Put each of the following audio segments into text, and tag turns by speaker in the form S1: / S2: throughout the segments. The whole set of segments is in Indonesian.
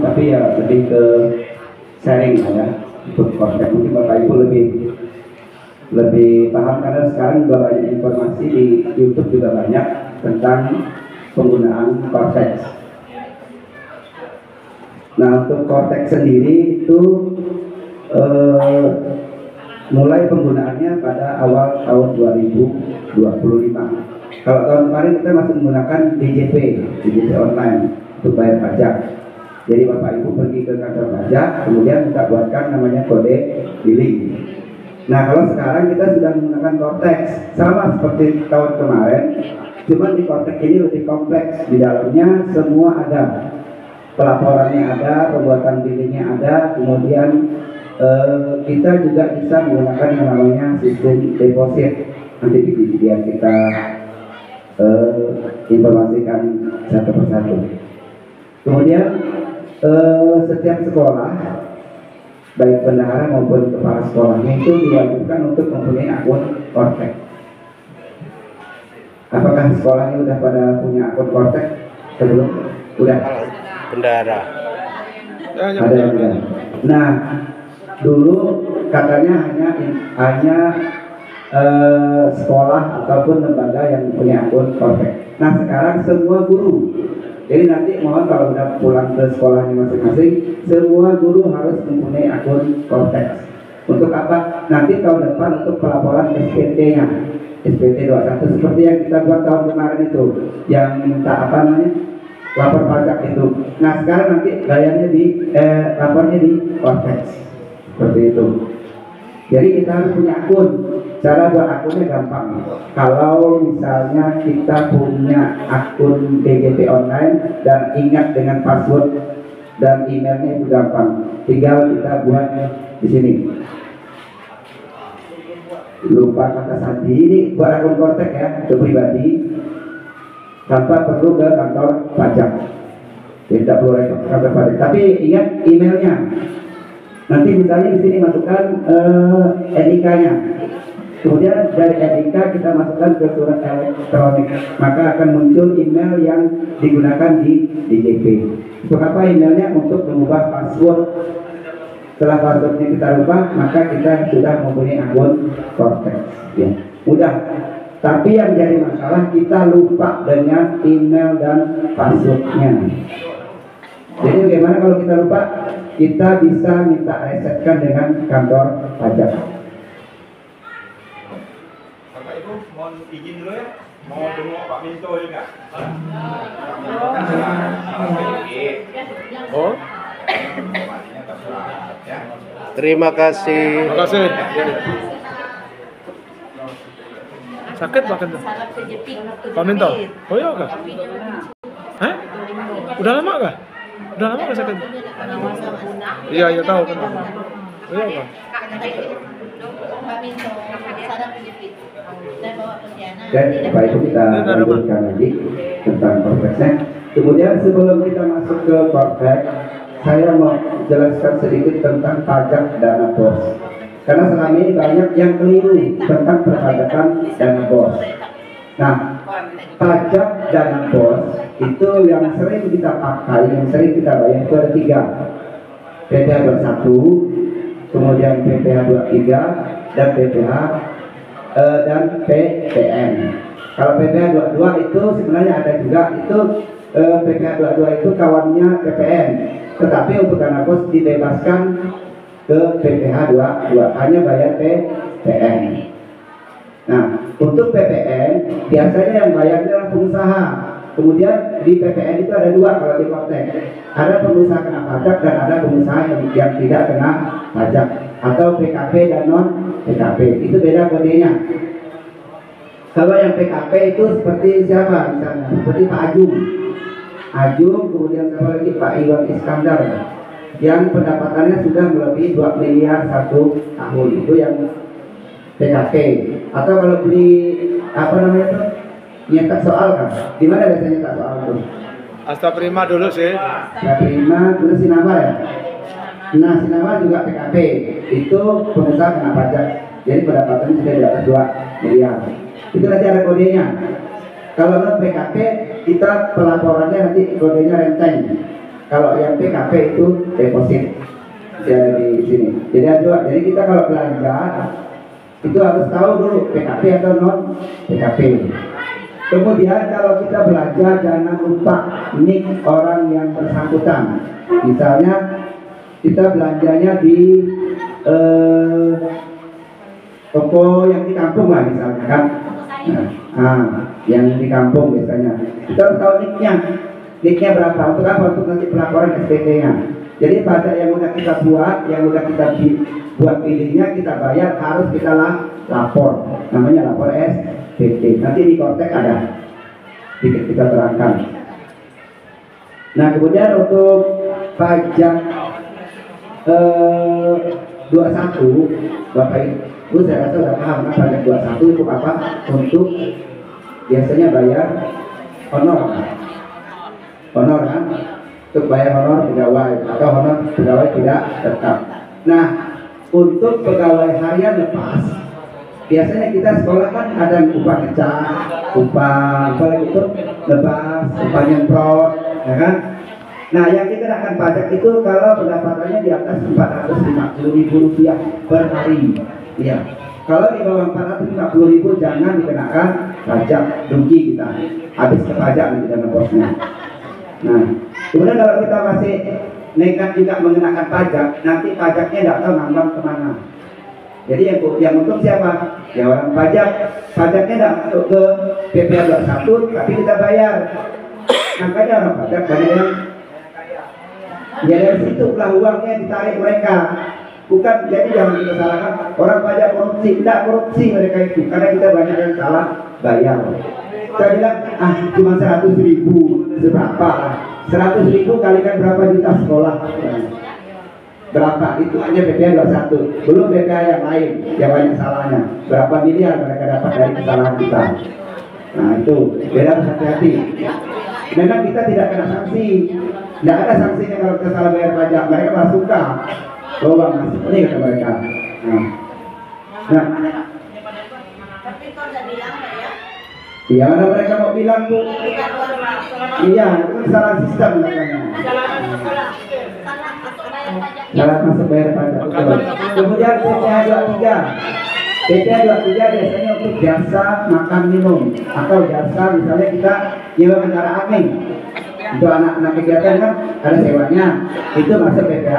S1: tapi ya lebih ke sharing lah ya, untuk konten. Mungkin Bapak Ibu lebih paham karena sekarang juga banyak informasi di YouTube juga banyak tentang penggunaan Cortex. Nah, untuk Cortex sendiri itu mulai penggunaannya pada awal tahun 2025. Kalau tahun kemarin kita masih menggunakan DJP online untuk bayar pajak. Jadi Bapak Ibu pergi ke kantor pajak, kemudian kita buatkan namanya kode billing. Nah, kalau sekarang kita sudah menggunakan Cortex, sama seperti tahun kemarin, cuma di Cortex ini lebih kompleks. Di dalamnya semua ada, pelaporannya ada, pembuatan billingnya ada, kemudian kita juga bisa menggunakan yang namanya sistem deposit. Nanti biar kita informasikan satu persatu. Kemudian setiap sekolah, baik bendahara maupun kepala sekolahnya itu diwajibkan untuk mempunyai akun Cortex. Apakah sekolahnya sudah pada punya akun Cortex? Belum? Udah.
S2: Bendahara.
S1: Ada yang udah. Nah, dulu katanya hanya sekolah ataupun lembaga yang punya akun Cortex. Nah, sekarang semua guru. Jadi nanti mohon kalau udah pulang ke sekolahnya masing-masing, semua guru harus mempunyai akun Cortex. Untuk apa? Nanti tahun depan untuk pelaporan SPT-nya, SPT 21 seperti yang kita buat tahun kemarin itu, yang minta apa namanya, lapor pajak itu. Nah, sekarang nanti bayarnya lapornya di Cortex, seperti itu. Jadi kita harus punya akun. Cara buat akunnya gampang. Kalau misalnya kita punya akun DJP online dan ingat dengan password dan emailnya itu gampang. Tinggal kita buat di sini. Lupa kata sandi, ini buat akun Cortex ya, itu pribadi, tanpa perlu ke kantor pajak. Tidak perlu repot ke kantor pajak. Tapi ingat emailnya. Nanti misalnya di sini masukkan NIK-nya. Kemudian dari NIK kita masukkan ke surat elektronik, maka akan muncul email yang digunakan di DJP. Untuk apa emailnya? Untuk mengubah password. Setelah passwordnya kita ubah, maka kita sudah mempunyai akun Cortex. Ya, mudah. Tapi yang jadi masalah kita lupa dengan email dan passwordnya. Jadi bagaimana kalau kita lupa? Kita bisa minta resetkan dengan kantor pajak.
S3: Bapak Ibu mohon izin dulu ya, mau tengok Pak Minto juga.
S2: Oh. Terima kasih.
S4: Terima kasih. Sakit bahkan tuh. Pak Minto. Oh iya kah? Hah? Udah lama kah? Udah lama kah sakit? Iya, iya tahu kan. Oh iya kah?
S1: Dan Bapak Ibu kita lanjutkan lagi tentang Cortex-nya. Kemudian sebelum kita masuk ke Cortex, saya mau jelaskan sedikit tentang pajak dana bos. Karena selama ini banyak yang keliru tentang perpajakan dana bos. Nah, pajak dana bos itu yang sering kita pakai, yang sering kita bayar itu ada 3. PPh 21, kemudian PPh 23, dan PPh dan PPN. Kalau PPh 22 itu sebenarnya ada juga, itu PPh 22 itu kawannya PPN. Tetapi untuk dana bos dibebaskan ke PPh 22, hanya bayar PPN. Nah, untuk PPN biasanya yang bayar adalah pengusaha. Kemudian di PPN itu ada 2 kalau di Cortex. Ada pengusaha kena pajak dan ada pengusaha yang tidak kena pajak, atau PKP dan non PKP. Itu beda kodenya. Kalau yang PKP itu seperti siapa misalnya? Seperti Pak Ajung, kemudian siapa lagi? Pak Iwan Iskandar, yang pendapatannya sudah melebihi 2 miliar 1 tahun. Itu yang PKP. Atau kalau beli apa namanya itu, nyetak soal kan? Di mana biasanya nyetak soal itu?
S4: Asta Prima dulu sih.
S1: Asta Prima dulu Sinama ya. Nah, Sinama juga PKP. Itu pengusaha kena pajak. Jadi pendapatannya sudah di atas 2 miliar. Itu nanti ada kodenya. Kalau non PKP kita pelaporannya nanti kodenya renteng. Kalau yang PKP itu deposit ya, di sini. Jadi ada dua. Jadi kita kalau belanja itu harus tahu dulu PKP atau non PKP. Kemudian kalau kita belanja jangan lupa nik orang yang bersangkutan. Misalnya kita belanjanya di toko yang di kampung lah misalnya kan. Yang di kampung biasanya. Kita harus tahu niknya. Niknya berapa? Untuk apa? Untuk nanti pelaporan SPT-nya. Jadi pajak yang udah kita buat, yang udah kita buat pilihnya kita bayar harus kita lapor. Namanya lapor SPT. Nanti di kontek ada. Kita terangkan. Nah kemudian untuk pajak 21, Bapak Ibu saya rasa udah paham kan pajak 21 itu apa? Untuk biasanya bayar honor kan? Untuk bayar honor pegawai atau honor pegawai tidak tetap. Nah untuk pegawai harian lepas biasanya kita sekolah kan ada upah ngecas, upah itu lepas, upah nyemprot, ya kan? Nah yang dikenakan pajak itu kalau pendapatannya di atas Rp450.000 per hari, ya. Kalau di bawah 450.000 jangan dikenakan pajak, rugi kita, habis ke pajak nanti dana bosnya. Nah, kemudian kalau kita masih nekat juga mengenakan pajak, nanti pajaknya tidak tahu ngambang kemana. Jadi yang untung siapa? Ya orang pajak. Pajaknya tidak masuk ke PPh 21, tapi kita bayar. Makanya orang pajak banyak yang ya dari situ lah uangnya ditarik mereka. Bukan, jadi jangan kita salahkan orang pajak korupsi. Tidak korupsi mereka itu, karena kita banyak yang salah bayar. Saya bilang, cuma 100.000, seberapa lah? 100.000 kalikan berapa juta sekolah? Berapa? Itu hanya PPh 21, belum PPh yang lain, yang banyak salahnya. Berapa miliar mereka dapat dari kesalahan kita? Nah itu, beda, hati-hati. Memang kita tidak kena sanksi, tidak ada sanksinya kalau kita salah bayar pajak. Mereka malah suka, bawa masuk ini kata mereka. Nah, iya, mana mereka mau bilang tuh? Iya, itu kesalahan sistem namanya. Salah masuk bayar pajak. Kemudian PPh 23. PPh 23 biasanya untuk jasa makan minum atau jasa misalnya kita nyewa kendaraan nih. Untuk anak-anak kegiatan kan ada sewanya, itu masuk PPh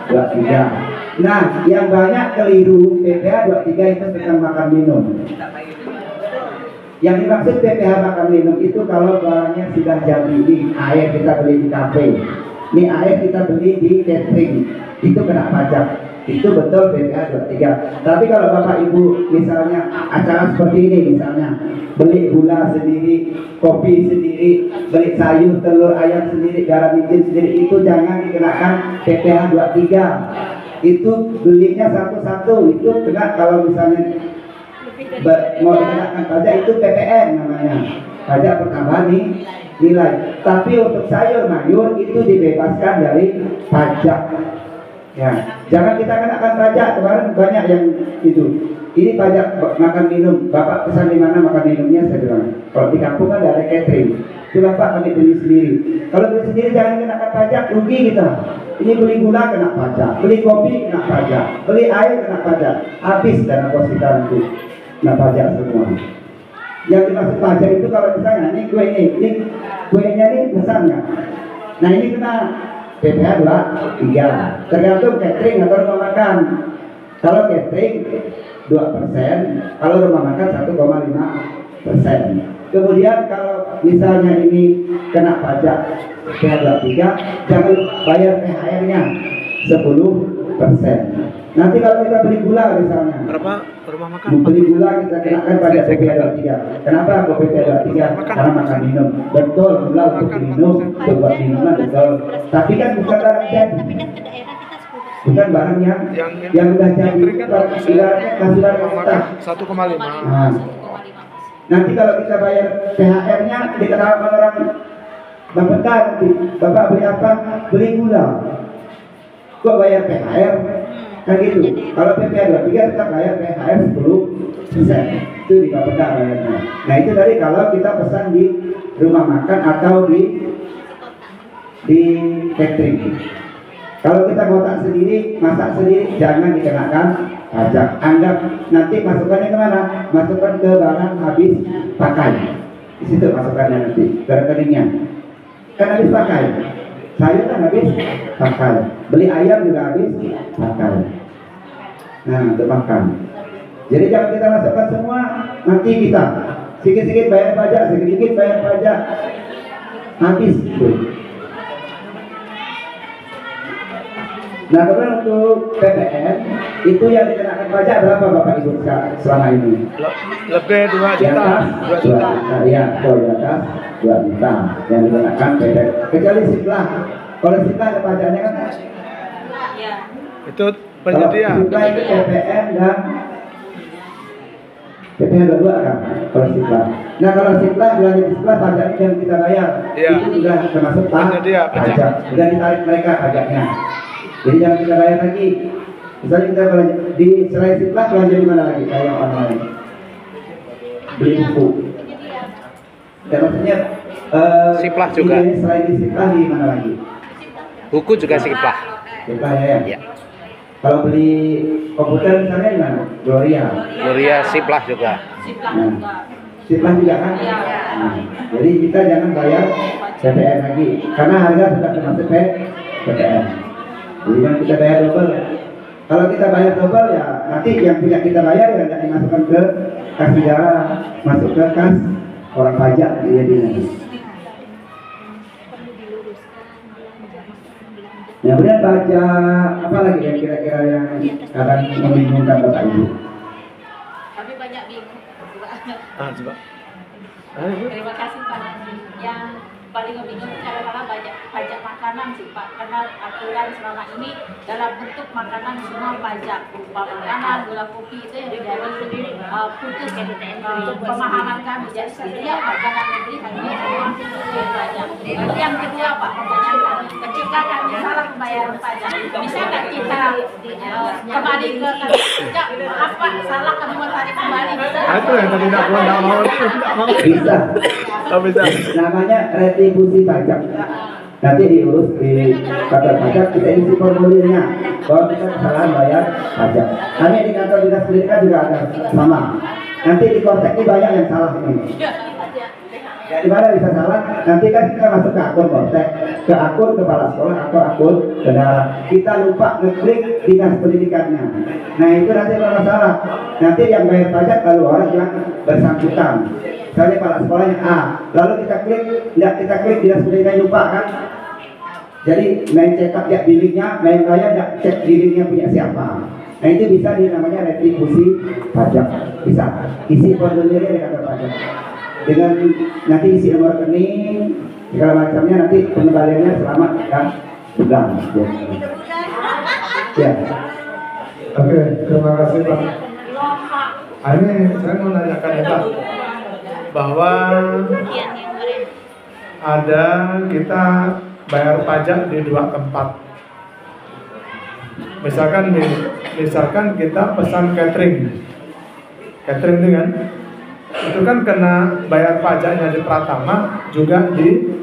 S1: 23. Nah, yang banyak keliru PPh 23 itu tentang makan minum. Yang dimaksud PPh makan minum itu kalau barangnya sudah jadi, di air kita beli di kafe, ini air kita beli di catering, itu kena pajak. Itu betul PPh 23. Tapi kalau Bapak Ibu misalnya acara seperti ini, misalnya beli gula sendiri, kopi sendiri, beli sayur, telur ayam sendiri, garam micin sendiri, itu jangan dikenakan PPh 23. Itu belinya satu-satu, itu kena. Kalau misalnya mau dikenakan pajak itu PPN namanya, pajak pertambahan nilai. Tapi untuk sayur mayur itu dibebaskan dari pajak. Ya, jangan kita kenakan pajak. Kemarin banyak yang itu. Ini pajak makan minum. Bapak pesan di mana makan minumnya? Saya bilang, kalau di kampung kan ada catering. Itu Bapak kami beli sendiri. Kalau beli sendiri jangan kenakan pajak, rugi kita. Ini beli gula kena pajak, beli kopi kena pajak, beli air kena pajak. Habis dana pos kita nanti kena pajak semua. Yang dimaksud pajak itu kalau misalnya ini kuenya ini besarnya. Nah ini kena PPh 23, tergantung catering atau rumah makan. Kalau catering 2%, kalau rumah makan 1,5%. Kemudian kalau misalnya ini kena pajak PPh 23, jangan bayar THR-nya 10%. Nanti kalau kita beli gula misalnya,
S4: Berapa rumah makan?
S1: beli gula kita kenakan pajak PPh 23. Kenapa kok PPh 23? Karena makan minum. Betul, gula untuk minum, buat minuman betul. Tapi kan bukan barang jadi, bukan barang yang udah jadi. Ibaratnya kasih barang kita
S4: 1,5.
S1: Nah, nanti kalau kita bayar THR-nya diketahui orang Bapak nanti, Bapak beli apa? Beli gula. Kok bayar THR? Kan gitu. Kalau PPh 23 tetap bayar THR 10%. Itu di Bapak bayarnya. Nah itu tadi kalau kita pesan di rumah makan atau di di catering. Kalau kita masak sendiri, jangan dikenakan pajak. Anggap nanti masukannya kemana? Masukkan ke barang habis pakai. Di situ masukannya nanti ke rekeningnya. Kan habis pakai. Sayur kan habis pakai. Beli ayam juga habis pakai. Nah, untuk makan. Jadi jangan kita masukkan semua, nanti kita sedikit-sedikit bayar pajak, sedikit-sedikit bayar pajak, habis itu. Nah, kemudian untuk PPN itu yang dikenakan pajak berapa Bapak Ibu selama ini?
S4: Lebih 2
S1: Di
S4: juta.
S1: atas 2 juta. Ya, di atas 2 juta yang dikenakan PPN. Kecuali Siplah. Kalau Siplah ada pajaknya kan?
S4: Itu penyedia.
S1: Kalau Siplah itu PPN dan PPN berdua kan? Kalau Siplah. Nah, kalau Siplah belanja di Siplah pajaknya yang kita bayar
S4: Iya.
S1: itu sudah termasuk
S4: Penyedia pajak.
S1: pajak. Sudah ditarik mereka pajaknya. Jadi jangan kita bayar lagi. Misalnya kita belanja di selain Siplah belanja di mana lagi? Kayak online. Beli buku. Dan maksudnya
S2: Siplah juga.
S1: Selain di Siplah di mana lagi?
S2: Buku juga Siplah.
S1: Siplah ya.
S2: Ya.
S1: Kalau beli komputer misalnya di mana? Gloria.
S2: Gloria Siplah juga.
S1: Nah, Siplah juga kan? Nah, jadi kita jangan bayar PPN lagi karena harga sudah termasuk PPN. Jadi jangan kita bayar double. Kalau kita bayar double ya nanti yang punya kita bayar ya tidak dimasukkan ke kas negara, masuk ke kas orang pajak jadi nanti. Nah, kemudian pajak apa lagi yang kira-kira yang kadang membingungkan Bapak Ibu?
S5: Kami banyak bingung.
S4: Coba.
S5: Terima kasih Pak. Yang paling membingungkan kadang-kadang banyak pajak makanan sih Pak. Karena aturan selama ini dalam bentuk makanan semua pajak berupa makanan, gula kopi itu yang menjadi putus pemahaman kami. Jadi setiap makanan negeri hanya semua pajak. Lalu yang kedua Pak, pertanyaan kami, ketika kami salah pembayaran pajak, bisa nggak kita kembali ke pajak? Apa salah kami mau tarik kembali? Bisa?
S4: Itu yang tadi tidak mau.
S1: Bisa.
S4: Oh, bisa.
S1: Namanya retribusi pajak. Nanti diurus di kantor pajak, kita isi formulirnya bahwa kita kesalahan bayar pajak. Hanya di kantor dinas pendidikan juga ada sama. Nanti di Kortek ini banyak yang salah ini. Ya, di mana bisa salah? Nanti kan kita masuk ke akun Kortek, ke akun kepala sekolah atau akun saudara. Kita lupa ngeklik dinas pendidikannya. Nah, itu nanti bermasalah. Nanti yang bayar pajak lalu orang yang bersangkutan. Misalnya kepala sekolahnya A, lalu kita klik dinas pendidikan lupa kan? Jadi main cetak ya billingnya, main bayar ya cek billingnya punya siapa. Nah, itu bisa namanya retribusi pajak. Bisa isi formulirnya di kantor pajak. Dengan nanti isi nomor rekening segala macamnya, nanti pengembaliannya selama dan bulan. Ya.
S4: Oke, terima kasih Pak. Ini saya mau nanyakan ya Pak, bahwa ada kita bayar pajak di 2 tempat. Misalkan kita pesan catering itu kan, itu kan kena bayar pajaknya di Pratama juga di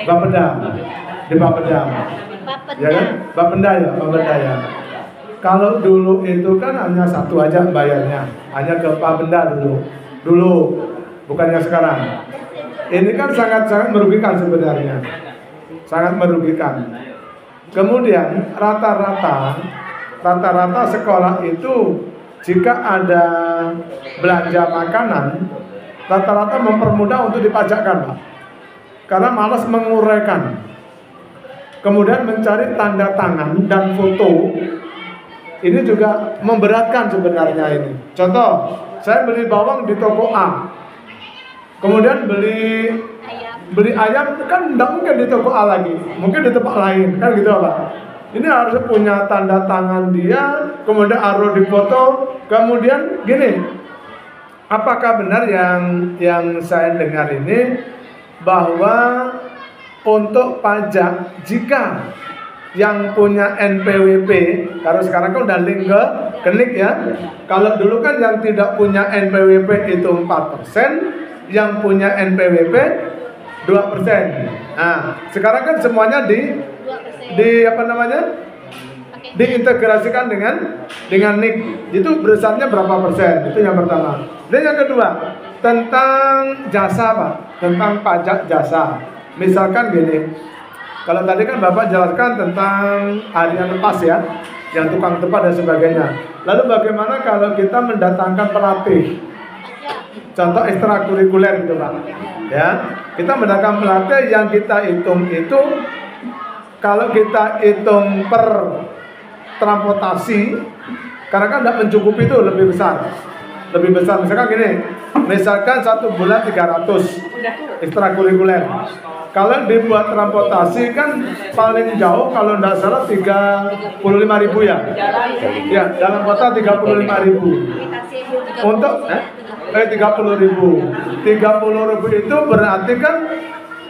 S4: Bapeda, ya kan? Bapeda ya. Kalau dulu itu kan hanya satu aja bayarnya, hanya ke Bapeda dulu, bukannya sekarang. Ini kan sangat merugikan sebenarnya, sangat merugikan. Kemudian rata-rata sekolah itu jika ada belanja makanan, rata-rata mempermudah untuk dipajakkan, Pak. Karena malas menguraikan. Kemudian mencari tanda tangan dan foto, ini juga memberatkan sebenarnya ini. Contoh, saya beli bawang di toko A, kemudian beli ayam kan tidak mungkin di toko A lagi, mungkin di tempat lain, kan gitu Pak. Ini harus punya tanda tangan dia, kemudian harus difoto, kemudian gini, apakah benar yang saya dengar ini bahwa untuk pajak jika yang punya NPWP, kalau sekarang kan udah link ke NIK ya. Kalau dulu kan yang tidak punya NPWP itu 4%, yang punya NPWP 2%. Nah, sekarang kan semuanya di apa namanya? Diintegrasikan dengan NIK. Itu besarnya berapa persen? Itu yang pertama. Dan yang kedua, tentang jasa, Pak. Tentang pajak jasa. Misalkan gini, kalau tadi kan Bapak jelaskan tentang harian lepas ya, yang tukang tepat dan sebagainya. Lalu bagaimana kalau kita mendatangkan pelatih? Contoh ekstrakurikuler gitu Pak. Ya, kita mendatangkan pelatih yang kita hitung itu, kalau kita hitung per transportasi, karena kan tidak mencukupi itu lebih besar. Misalkan gini, misalkan 1 bulan 300 ekstrakurikuler. Kalau dibuat transportasi kan paling jauh kalau tidak salah 35.000 ya. Ya, dalam kota 35.000. Untuk 30.000. 30.000 itu berarti kan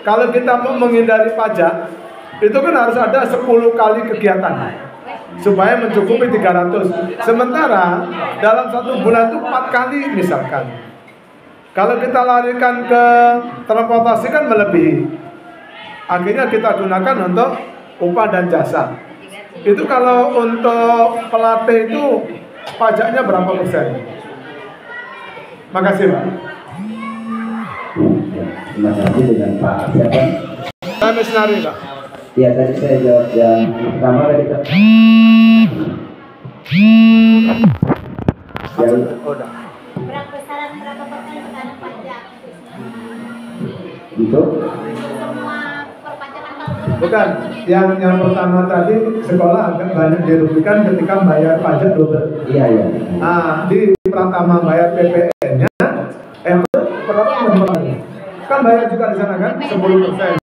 S4: kalau kita mau menghindari pajak, itu kan harus ada 10 kali kegiatan supaya mencukupi 300. Sementara dalam 1 bulan itu 4 kali misalkan. Kalau kita larikan ke transportasi kan melebihi. Akhirnya kita gunakan untuk upah dan jasa. Itu kalau untuk pelatih itu pajaknya berapa persen? Makasih Pak.
S1: Terima kasih dengan Pak siapa?
S4: Saya Mesnari Pak.
S1: Ya tadi saya jawab yang pertama tadi Pak. Yang
S5: Berapa besaran berapa persen sekarang pajak?
S1: untuk
S5: Semua perpajakan tahun
S4: Bukan, yang pertama tadi sekolah agak banyak dirugikan ketika bayar pajak double.
S1: iya.
S4: Nah, di pertama bayar PPN-nya, berapa kan bayar juga di sana kan 10%.